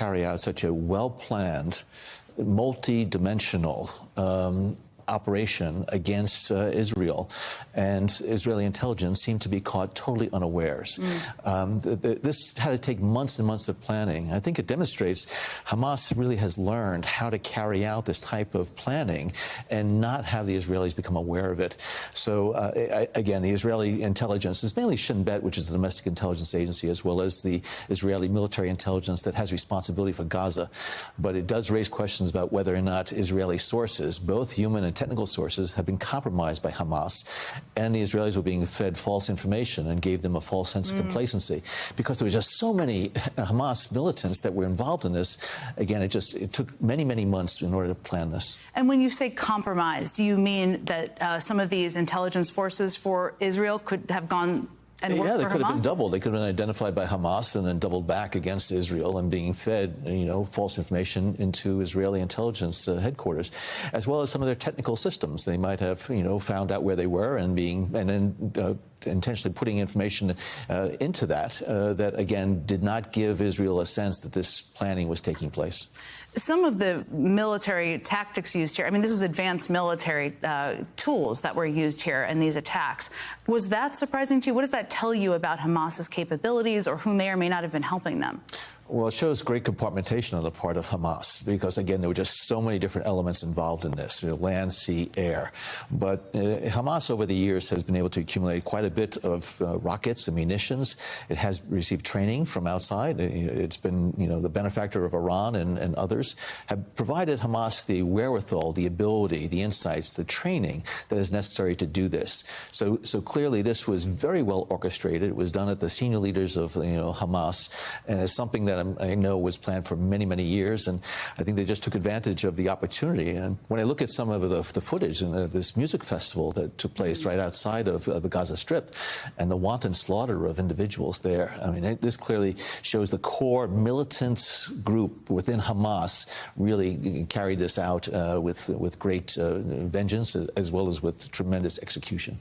carry out such a well-planned, multi-dimensional operation against Israel, and Israeli intelligence seemed to be caught totally unawares. This had to take months and months of planning. I think it demonstrates Hamas really has learned how to carry out this type of planning and not have the Israelis become aware of it. So again, the Israeli intelligence is mainly Shin Bet, which is the domestic intelligence agency, as well as the Israeli military intelligence that has responsibility for Gaza. But it does raise questions about whether or not Israeli sources, both human and technical sources, have been compromised by Hamas, and the Israelis were being fed false information and gave them a false sense of complacency, because there were just so many Hamas militants that were involved in this. Again, it took many, many months in order to plan this. And when you say compromised, do you mean that some of these intelligence forces for Israel could have gone and worked for Hamas? Yeah, they could have been doubled. They could have been identified by Hamas and then doubled back against Israel and being fed, false information into Israeli intelligence headquarters, as well as some of their technical systems. They might have, found out where they were and then intentionally putting information into that again did not give Israel a sense that this planning was taking place. Some of the military tactics used here, I mean, this was advanced military tools that were used here in these attacks. Was that surprising to you? What does that tell you about Hamas's capabilities, or who may or may not have been helping them? Well, it shows great compartmentation on the part of Hamas, because, again, there were just so many different elements involved in this, land, sea, air. But Hamas, over the years, has been able to accumulate quite a bit of rockets and munitions. It has received training from outside. It's been, the benefactor of Iran and others have provided Hamas the wherewithal, the ability, the insights, the training that is necessary to do this. So clearly, this was very well orchestrated. It was done at the senior leaders of, Hamas, and it's something that I know was planned for many, many years, and I think they just took advantage of the opportunity. And when I look at some of the footage in this music festival that took place right outside of the Gaza Strip, and the wanton slaughter of individuals there, I mean, this clearly shows the core militant group within Hamas really carried this out with great vengeance, as well as with tremendous execution.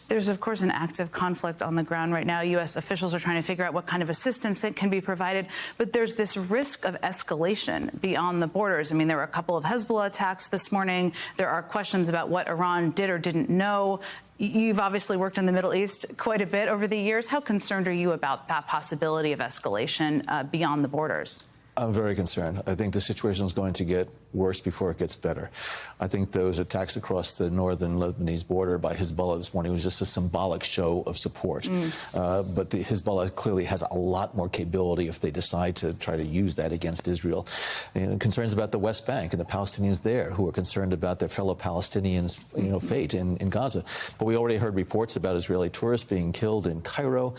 There's, of course, an active conflict on the ground right now. U.S. officials are trying to figure out what kind of assistance that can be provided. But there's this risk of escalation beyond the borders. I mean, there were a couple of Hezbollah attacks this morning. There are questions about what Iran did or didn't know. You've obviously worked in the Middle East quite a bit over the years. How concerned are you about that possibility of escalation beyond the borders? I'm very concerned. I think the situation is going to get worse before it gets better. I think those attacks across the northern Lebanese border by Hezbollah this morning was just a symbolic show of support. But the Hezbollah clearly has a lot more capability if they decide to try to use that against Israel. Concerns about the West Bank and the Palestinians there, who are concerned about their fellow Palestinians' fate in Gaza. But we already heard reports about Israeli tourists being killed in Cairo.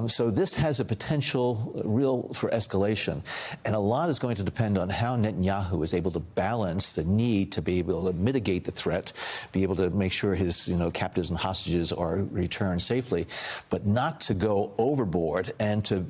So this has a potential for escalation. And a lot is going to depend on how Netanyahu is able to balance the need to be able to mitigate the threat, be able to make sure his captives and hostages are returned safely, but not to go overboard and to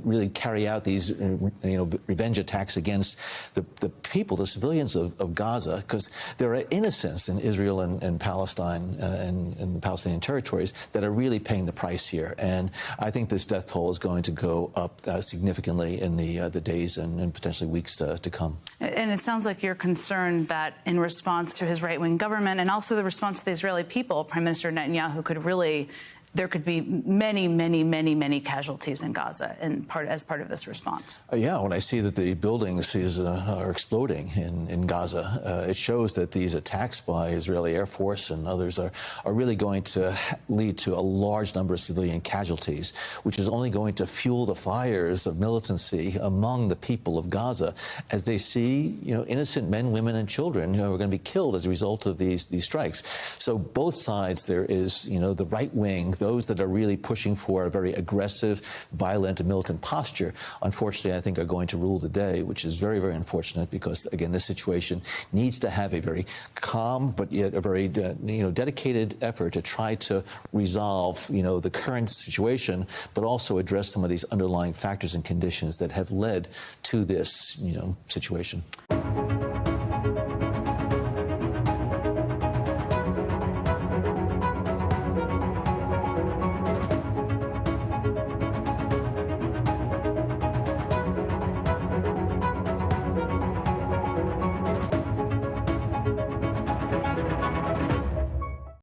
really carry out these revenge attacks against the people, the civilians of Gaza, because there are innocents in Israel and Palestine and the Palestinian territories that are really paying the price here. And I think this death toll is going to go up significantly in the days and potentially weeks to come. And it sounds like you're concerned that in response to his right-wing government and also the response to the Israeli people, Prime Minister Netanyahu there could be many, many, many, many casualties in Gaza as part of this response. Yeah, when I see that the buildings are exploding in Gaza, it shows that these attacks by Israeli Air Force and others are really going to lead to a large number of civilian casualties, which is only going to fuel the fires of militancy among the people of Gaza as they see, innocent men, women, and children who are going to be killed as a result of these strikes. So both sides, there is, the right wing, those that are really pushing for a very aggressive, violent, and militant posture, unfortunately, I think are going to rule the day, which is very, very unfortunate because, again, this situation needs to have a very calm but yet a very, dedicated effort to try to resolve, the current situation, but also address some of these underlying factors and conditions that have led to this, situation.